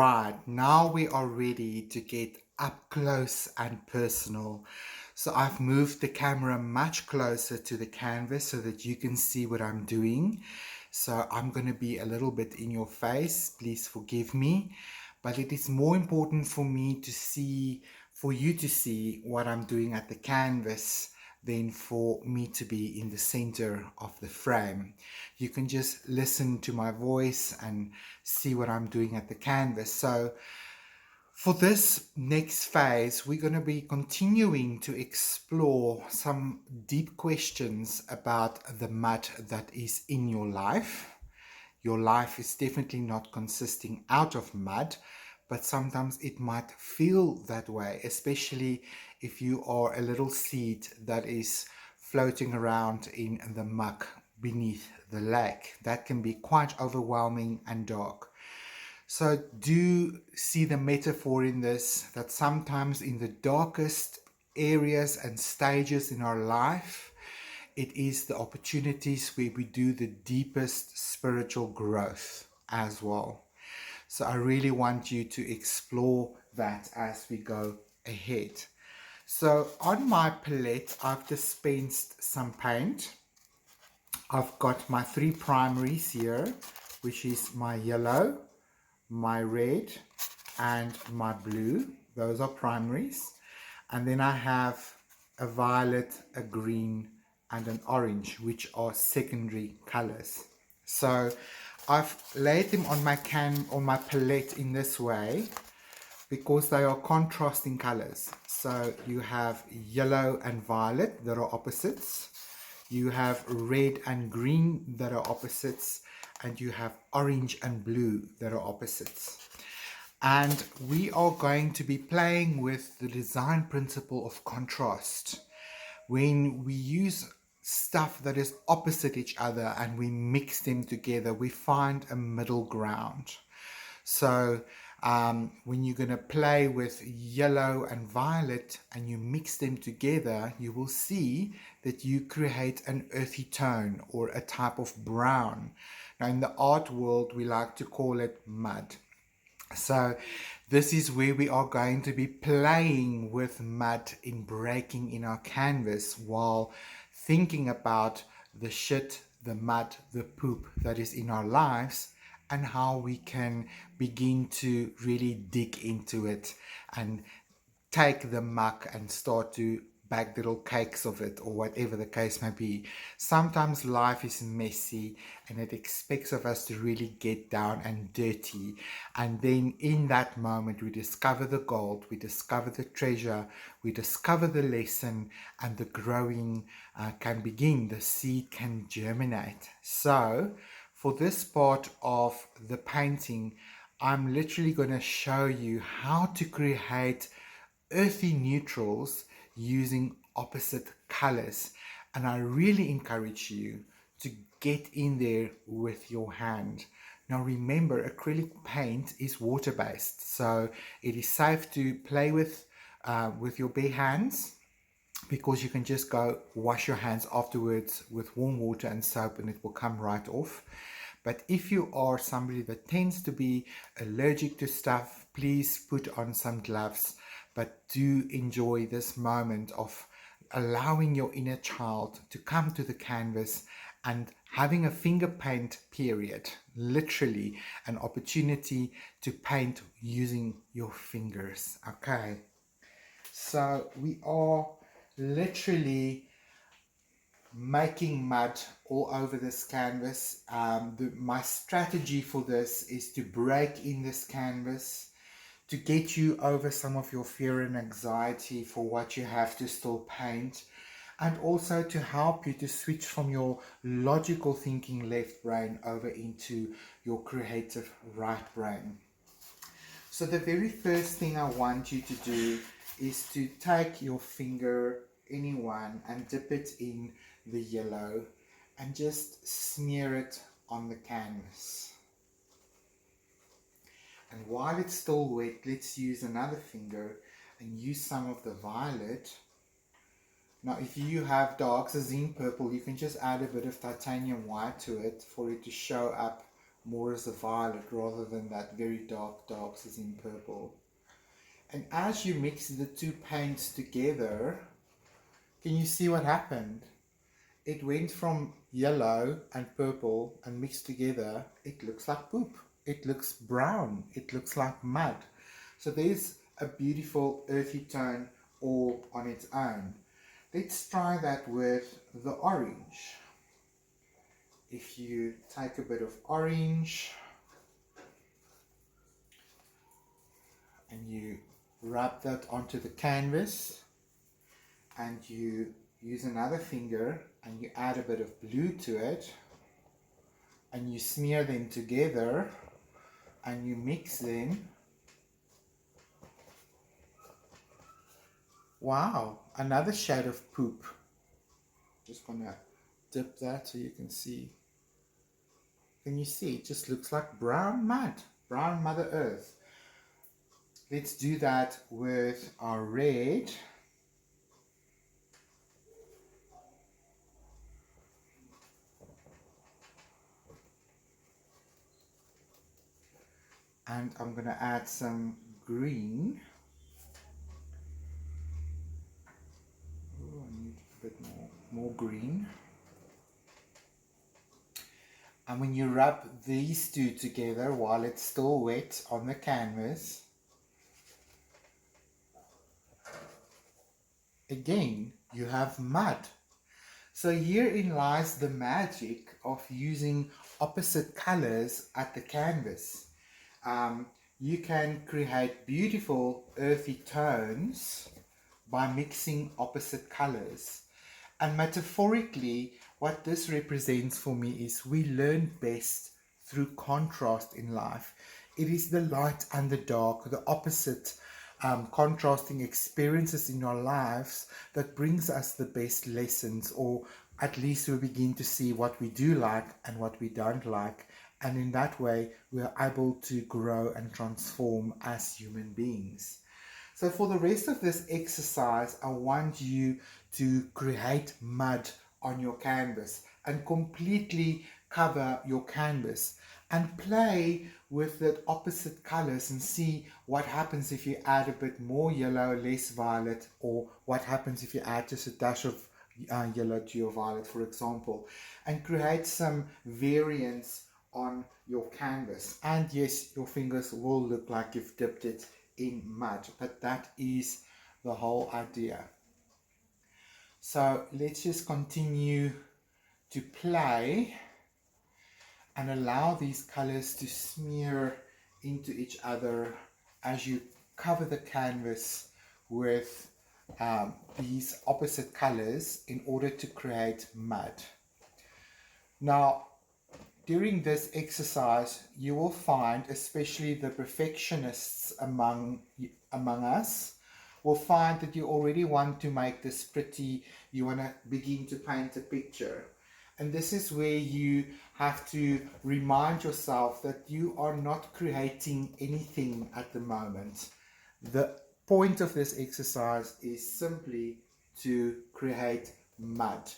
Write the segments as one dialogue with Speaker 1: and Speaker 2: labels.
Speaker 1: Right, now we are ready to get up close and personal. So I've moved the camera much closer to the canvas so that you can see what I'm doing. So I'm going to be a little bit in your face. Please forgive me. But it is more important for me to see, for you to see what I'm doing at the canvas than for me to be in the center of the frame. You can just listen to my voice and see what I'm doing at the canvas. So for this next phase, we're going to be continuing to explore some deep questions about the mud that is in your life. Your life is definitely not consisting out of mud, but sometimes it might feel that way, especially if you are a little seed that is floating around in the muck beneath the lake. That can be quite overwhelming and dark. So do see the metaphor in this, that sometimes in the darkest areas and stages in our life, it is the opportunities where we do the deepest spiritual growth as well. So I really want you to explore that as we go ahead. So on my palette, I've dispensed some paint. I've got my three primaries here, which is my yellow, my red, and my blue. Those are primaries. And then I have a violet, a green, and an orange, which are secondary colors. So I've laid them on my palette in this way because they are contrasting colors. So you have yellow and violet that are opposites. You have red and green that are opposites, and you have orange and blue that are opposites. And we are going to be playing with the design principle of contrast. When we use stuff that is opposite each other and we mix them together, we find a middle ground. So when you're going to play with yellow and violet and you mix them together, you will see that you create an earthy tone or a type of brown. Now in the art world, we like to call it mud. So this is where we are going to be playing with mud in breaking in our canvas while thinking about the shit, the mud, the poop that is in our lives, and how we can begin to really dig into it and take the muck and start to bake little cakes of it, or whatever the case may be. Sometimes life is messy and it expects of us to really get down and dirty, and then in that moment we discover the gold, we discover the treasure, we discover the lesson, and the growing can begin, the seed can germinate. So for this part of the painting, I'm literally going to show you how to create earthy neutrals using opposite colors, and I really encourage you to get in there with your hand. Now remember, acrylic paint is water-based, so it is safe to play with your bare hands, because you can just go wash your hands afterwards with warm water and soap and it will come right off. But if you are somebody that tends to be allergic to stuff, please put on some gloves. But do enjoy this moment of allowing your inner child to come to the canvas and having a finger paint period, literally an opportunity to paint using your fingers. Okay, so we are literally making mud all over this canvas. My strategy for this is to break in this canvas, to get you over some of your fear and anxiety for what you have to still paint, and also to help you to switch from your logical thinking left brain over into your creative right brain. So the very first thing I want you to do is to take your finger, anyone, and dip it in the yellow and just smear it on the canvas. And while it's still wet, let's use another finger and use some of the violet. Now if you have dark azine purple, you can just add a bit of titanium white to it for it to show up more as a violet rather than that very darks as in purple. And as you mix the two paints together, can you see what happened? It went from yellow and purple and mixed together. It looks like poop. It looks brown. It looks like mud. So there's a beautiful earthy tone all on its own. Let's try that with the orange. If you take a bit of orange and you rub that onto the canvas, and you use another finger and you add a bit of blue to it, and you smear them together and you mix them. Wow, another shade of poop. Just gonna dip that so you can see. Can you see? It just looks like brown mud, brown Mother Earth. Let's do that with our red. And I'm gonna add some green. Ooh, I need a bit more green. And when you rub these two together while it's still wet on the canvas, again, you have mud. So herein lies the magic of using opposite colors at the canvas. You can create beautiful earthy tones by mixing opposite colors. And metaphorically, what this represents for me is we learn best through contrast in life. It is the light and the dark, the opposite contrasting experiences in our lives that brings us the best lessons, or at least we begin to see what we do like and what we don't like. And in that way, we are able to grow and transform as human beings. So for the rest of this exercise, I want you to create mud on your canvas and completely cover your canvas and play with the opposite colors and see what happens if you add a bit more yellow, less violet, or what happens if you add just a dash of yellow to your violet, for example, and create some variance on your canvas. And yes, your fingers will look like you've dipped it in mud, but that is the whole idea. So let's just continue to play and allow these colors to smear into each other as you cover the canvas with these opposite colors in order to create mud. Now, during this exercise, you will find, especially the perfectionists among us, will find that you already want to make this pretty, you want to begin to paint a picture. And this is where you have to remind yourself that you are not creating anything at the moment. The point of this exercise is simply to create mud.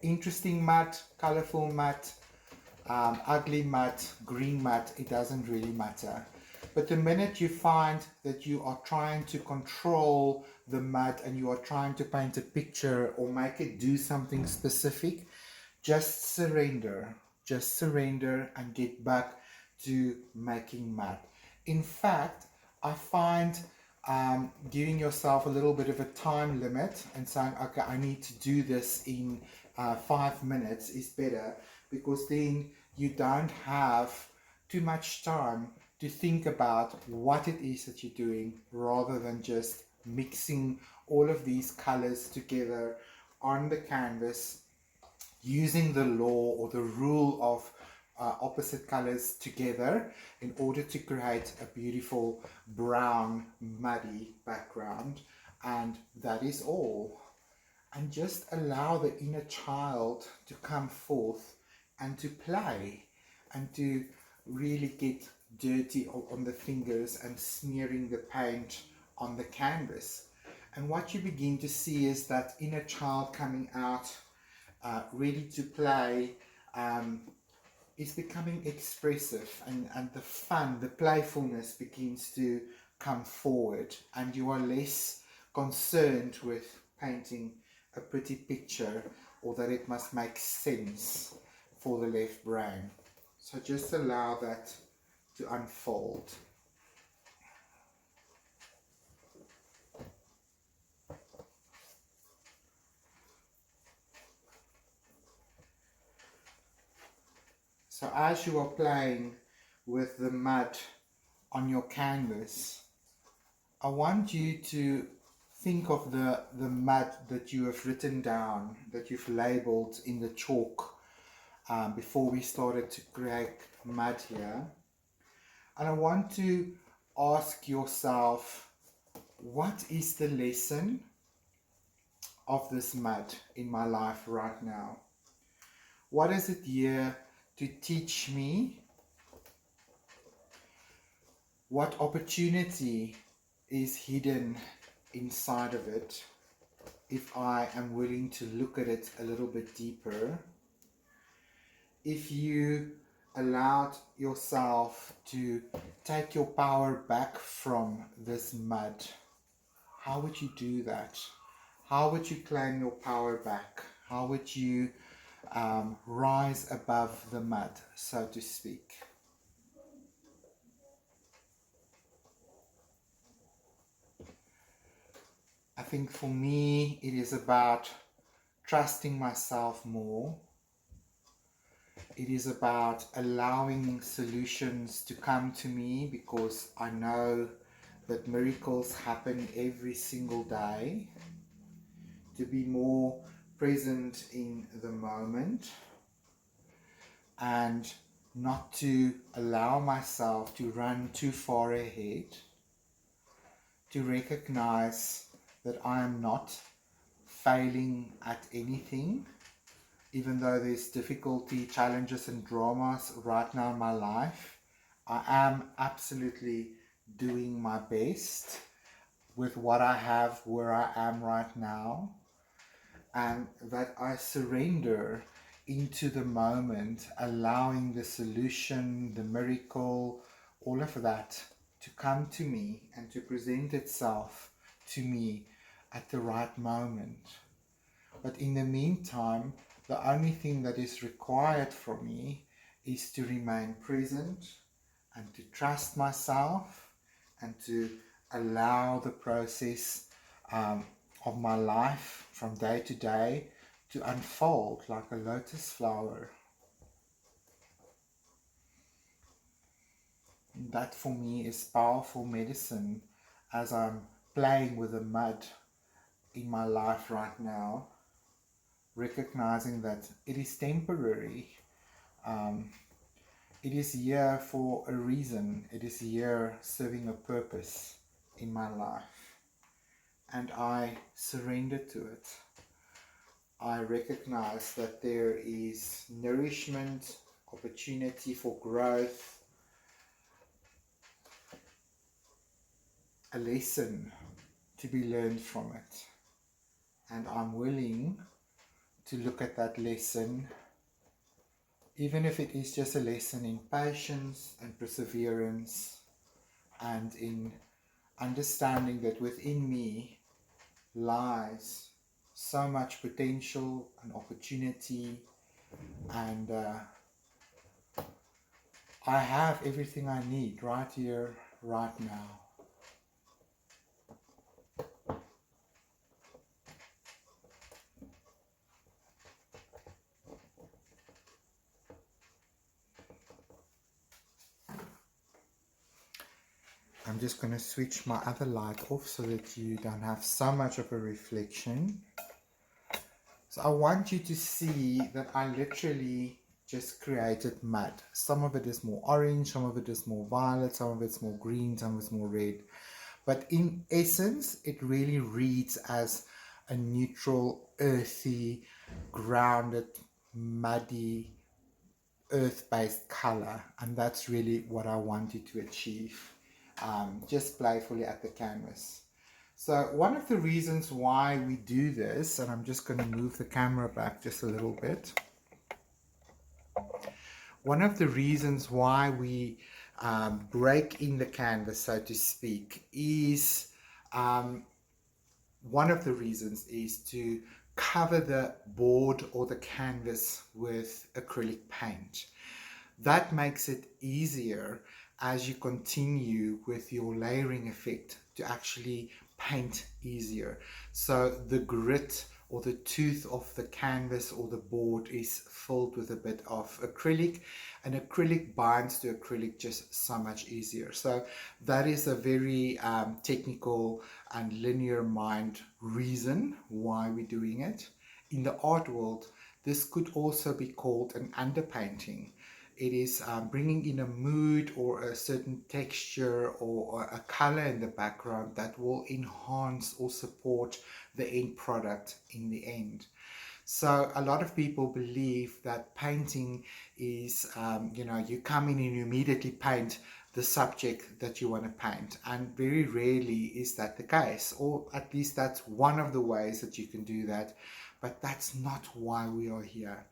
Speaker 1: Interesting mud, colorful mud, ugly mud, green mud, it doesn't really matter. But the minute you find that you are trying to control the mud and you are trying to paint a picture or make it do something specific, just surrender and get back to making mud. In fact, I find giving yourself a little bit of a time limit and saying, okay, I need to do this in 5 minutes is better, because then you don't have too much time to think about what it is that you're doing, rather than just mixing all of these colors together on the canvas, using the law or the rule of opposite colors together in order to create a beautiful brown muddy background. And that is all. And just allow the inner child to come forth and to play and to really get dirty on the fingers and smearing the paint on the canvas. And what you begin to see is that inner child coming out, ready to play, is becoming expressive, and the fun, the playfulness begins to come forward, and you are less concerned with painting a pretty picture or that it must make sense for the left brain. So just allow that to unfold. So as you are playing with the mud on your canvas, I want you to think of the mud that you have written down, that you've labeled in the chalk before we started to create mud here. And I want to ask yourself, what is the lesson of this mud in my life right now? What is it here to teach me? What opportunity is hidden inside of it if I am willing to look at it a little bit deeper? If you allowed yourself to take your power back from this mud, how would you do that? How would you claim your power back? How would you rise above the mud, so to speak? I think for me, it is about trusting myself more. It is about allowing solutions to come to me, because I know that miracles happen every single day. To be more present in the moment, and not to allow myself to run too far ahead. To recognize that I am not failing at anything, even though there's difficulty, challenges and dramas right now in my life. I am absolutely doing my best with what I have, where I am right now, and that I surrender into the moment, allowing the solution, the miracle, all of that to come to me and to present itself to me at the right moment. But in the meantime, the only thing that is required from me is to remain present and to trust myself and to allow the process of my life from day to day to unfold like a lotus flower. That for me is powerful medicine as I'm playing with the mud in my life right now, recognizing that it is temporary. It is here for a reason. It is here serving a purpose in my life. And I surrender to it. I recognize that there is nourishment, opportunity for growth, a lesson to be learned from it. And I'm willing to look at that lesson, even if it is just a lesson in patience and perseverance, and in understanding that within me lies so much potential and opportunity, and I have everything I need right here, right now. I'm just going to switch my other light off so that you don't have so much of a reflection. So I want you to see that I literally just created mud. Some of it is more orange, some of it is more violet, some of it's more green, some of it's more red. But in essence, it really reads as a neutral, earthy, grounded, muddy, earth-based color. And that's really what I wanted to achieve, just playfully at the canvas. So one of the reasons why we do this, and I'm just going to move the camera back just a little bit. One of the reasons why we break in the canvas, so to speak, is um, one of the reasons is to cover the board or the canvas with acrylic paint. That makes it easier as you continue with your layering effect to actually paint easier. So the grit or the tooth of the canvas or the board is filled with a bit of acrylic, and acrylic binds to acrylic just so much easier. So that is a very technical and linear mind reason why we're doing it. In the art world, this could also be called an underpainting. It is bringing in a mood or a certain texture or a color in the background that will enhance or support the end product in the end. So a lot of people believe that painting is, you come in and you immediately paint the subject that you want to paint. And very rarely is that the case, or at least that's one of the ways that you can do that. But that's not why we are here.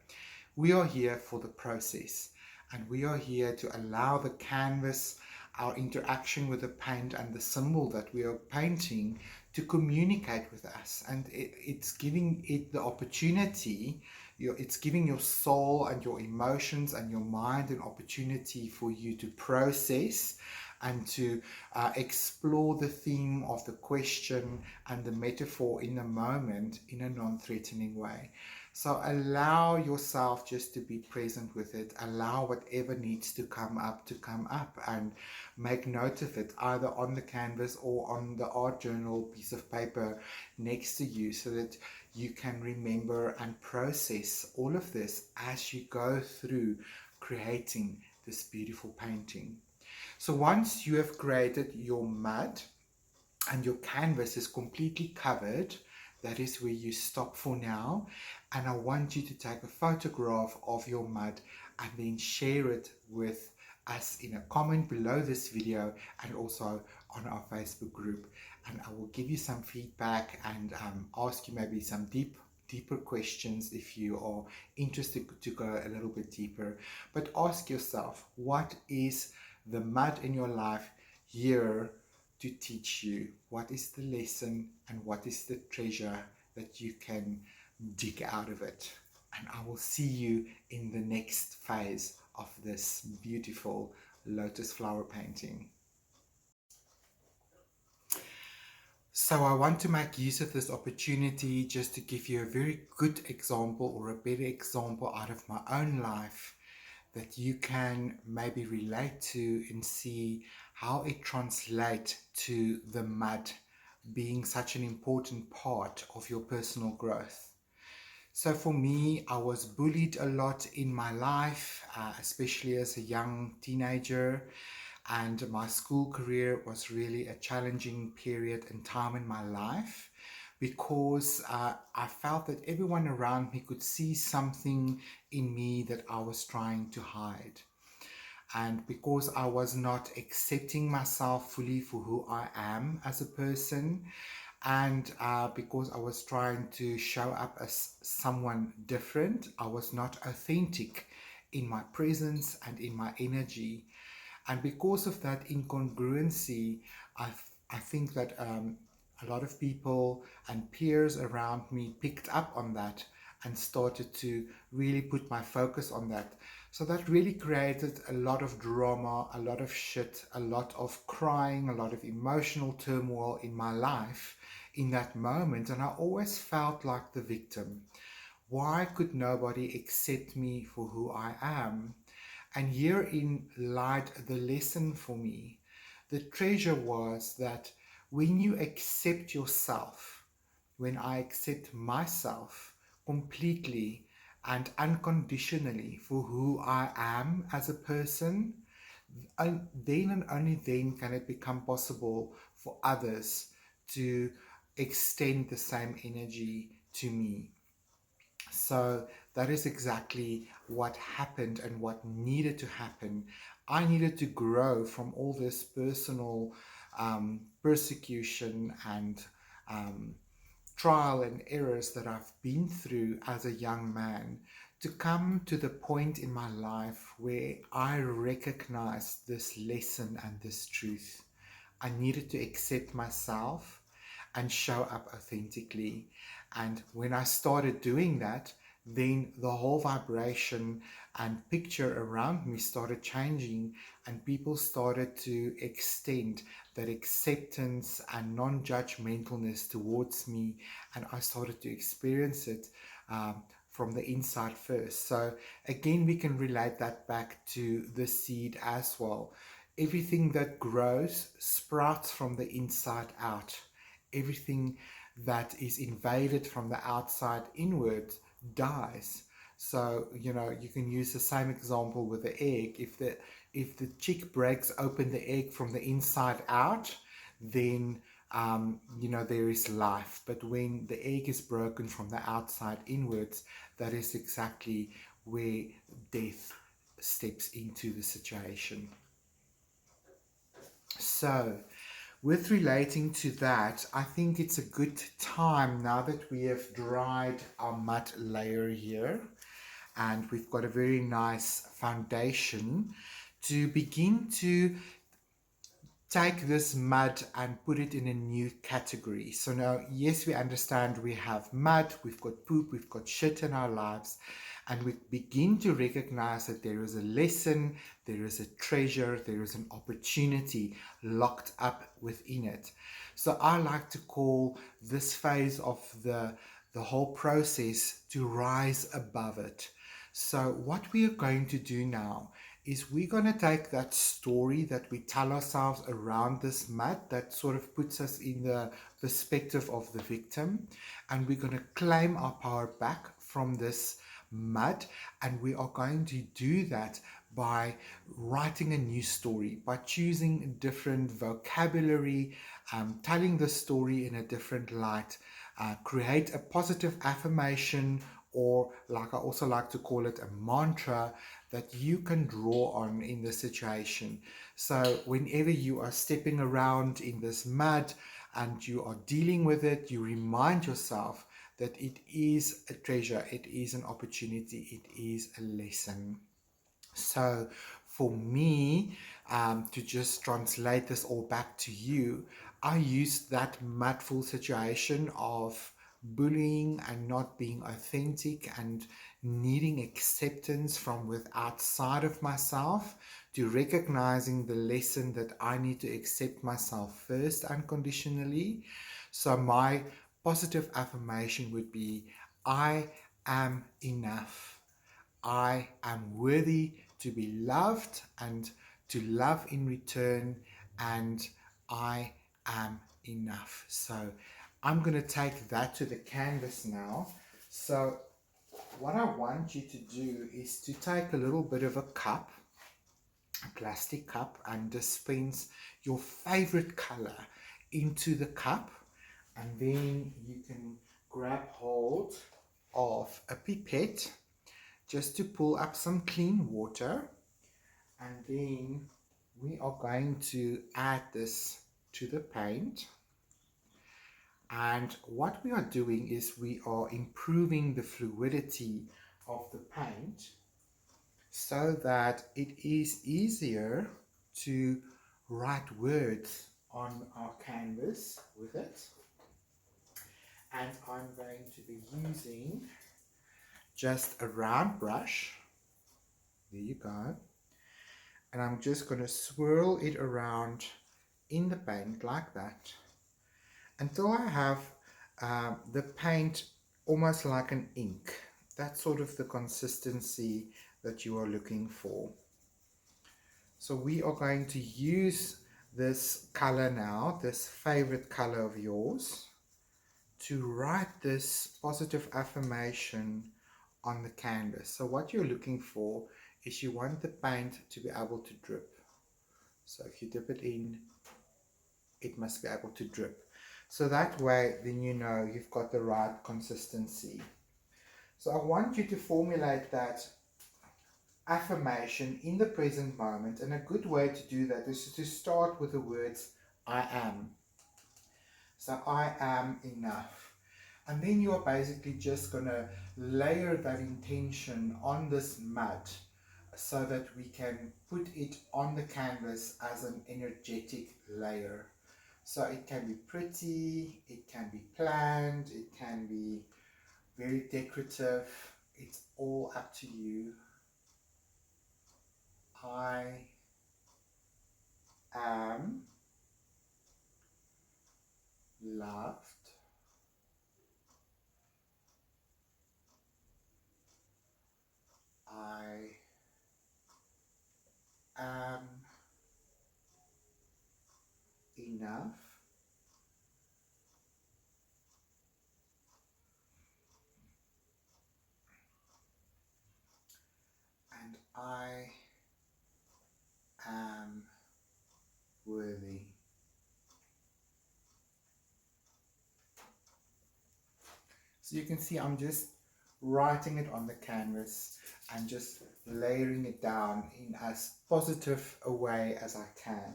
Speaker 1: We are here for the process, and we are here to allow the canvas, our interaction with the paint and the symbol that we are painting, to communicate with us. And it's giving it the opportunity, it's giving your soul and your emotions and your mind an opportunity for you to process and to explore the theme of the question and the metaphor in the moment in a non-threatening way. So allow yourself just to be present with it. Allow whatever needs to come up, and make note of it either on the canvas or on the art journal piece of paper next to you, so that you can remember and process all of this as you go through creating this beautiful painting. So once you have created your mud and your canvas is completely covered, that is where you stop for now. And I want you to take a photograph of your mud and then share it with us in a comment below this video and also on our Facebook group. And I will give you some feedback and ask you maybe some deeper questions if you are interested to go a little bit deeper. But ask yourself, what is the mud in your life here to teach you? What is the lesson and what is the treasure that you can dig out of it? And I will see you in the next phase of this beautiful lotus flower painting. So I want to make use of this opportunity just to give you a very good example, or a better example out of my own life, that you can maybe relate to and see how it translates to the mud being such an important part of your personal growth. So for me, I was bullied a lot in my life, especially as a young teenager, and my school career was really a challenging period and time in my life, because I felt that everyone around me could see something in me that I was trying to hide. And because I was not accepting myself fully for who I am as a person, and because I was trying to show up as someone different, I was not authentic in my presence and in my energy. And because of that incongruency, I think that a lot of people and peers around me picked up on that and started to really put my focus on that. So that really created a lot of drama, a lot of shit, a lot of crying, a lot of emotional turmoil in my life in that moment. And I always felt like the victim. Why could nobody accept me for who I am? And herein lied the lesson for me. The treasure was that when you accept yourself, when I accept myself completely and unconditionally for who I am as a person, and then and only then can it become possible for others to extend the same energy to me. So that is exactly what happened and what needed to happen. I needed to grow from all this personal persecution and trial and errors that I've been through as a young man, to come to the point in my life where I recognize this lesson and this truth. I needed to accept myself and show up authentically. And when I started doing that, then the whole vibration and picture around me started changing, and people started to extend that acceptance and non-judgmentalness towards me, and I started to experience it from the inside first. So again, we can relate that back to the seed as well. Everything that grows sprouts from the inside out. Everything that is invaded from the outside inward dies. So, you can use the same example with the egg. If the chick breaks open the egg from the inside out, then there is life. But when the egg is broken from the outside inwards, that is exactly where death steps into the situation. So, with relating to that, I think it's a good time, now that we have dried our mud layer here and we've got a very nice foundation, to begin to take this mud and put it in a new category. So now, yes, we understand we have mud, we've got poop, we've got shit in our lives, and we begin to recognize that there is a lesson, there is a treasure, there is an opportunity locked up within it. So I like to call this phase of the whole process to rise above it. So what we are going to do now is we're going to take that story that we tell ourselves around this mud that sort of puts us in the perspective of the victim, and we're going to claim our power back from this mud, and we are going to do that by writing a new story, by choosing different vocabulary, telling the story in a different light, create a positive affirmation, or like I also like to call it, a mantra that you can draw on in the situation. So whenever you are stepping around in this mud and you are dealing with it, you remind yourself that it is a treasure, it is an opportunity, it is a lesson. So for me, to just translate this all back to you, I used that mudful situation of bullying and not being authentic and needing acceptance from outside of myself, to recognizing the lesson that I need to accept myself first unconditionally. So my positive affirmation would be, I am enough. I am worthy to be loved and to love in return, and I am enough. So I'm going to take that to the canvas now. So what I want you to do is to take a little bit of a cup, a plastic cup, and dispense your favorite color into the cup, and then you can grab hold of a pipette just to pull up some clean water, and then we are going to add this to the paint. And what we are doing is we are improving the fluidity of the paint so that it is easier to write words on our canvas with it. And I'm going to be using just a round brush. There you go. And I'm just going to swirl it around in the paint like that until I have the paint almost like an ink. That's sort of the consistency that you are looking for. So we are going to use this color now, this favorite color of yours, to write this positive affirmation on the canvas. So what you're looking for is you want the paint to be able to drip. So if you dip it in, it must be able to drip. So that way, then you know you've got the right consistency. So I want you to formulate that affirmation in the present moment, and a good way to do that is to start with the words I am. So I am enough. And then you are basically just going to layer that intention on this mat so that we can put it on the canvas as an energetic layer. So it can be pretty, it can be planned, it can be very decorative. It's all up to you. I am loved. I am enough. And I am worthy. So you can see I'm just writing it on the canvas and just layering it down in as positive a way as I can.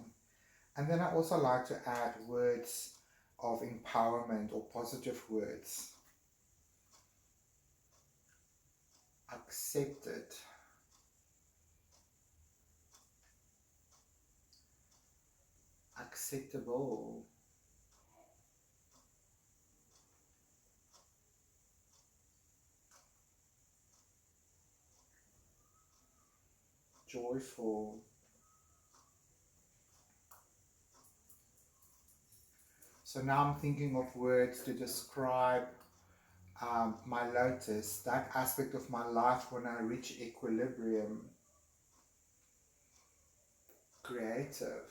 Speaker 1: And then I also like to add words of empowerment or positive words. Accepted. Acceptable. Joyful. So now I'm thinking of words to describe my lotus, that aspect of my life when I reach equilibrium. Creative.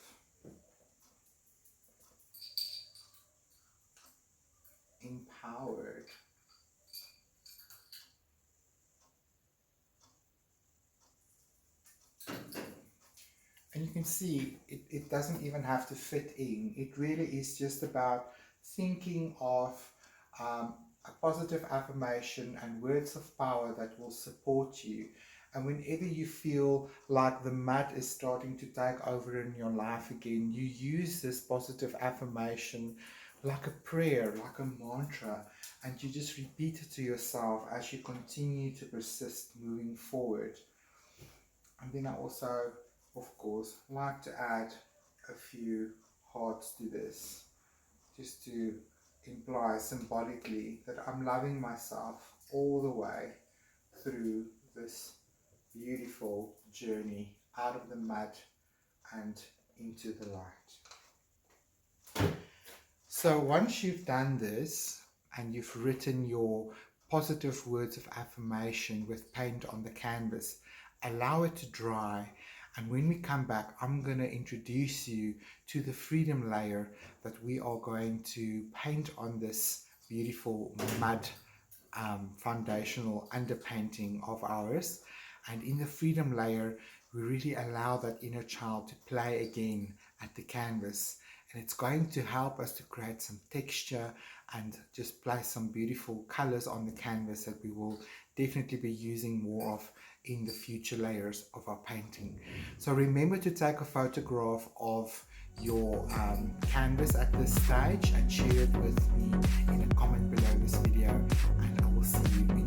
Speaker 1: Empowered. And you can see it doesn't even have to fit in. It really is just about thinking of a positive affirmation and words of power that will support you. And whenever you feel like the mud is starting to take over in your life again, you use this positive affirmation like a prayer, like a mantra, and you just repeat it to yourself as you continue to persist moving forward. And then I also, of course, like to add a few hearts to this, just to imply symbolically that I'm loving myself all the way through this beautiful journey out of the mud and into the light. So once you've done this and you've written your positive words of affirmation with paint on the canvas, allow it to dry, and when we come back I'm going to introduce you to the freedom layer that we are going to paint on this beautiful mud foundational underpainting of ours. And in the freedom layer we really allow that inner child to play again at the canvas, and it's going to help us to create some texture and just place some beautiful colors on the canvas that we will definitely be using more of in the future layers of our painting. So remember to take a photograph of your canvas at this stage and share it with me in a comment below this video, and I will see you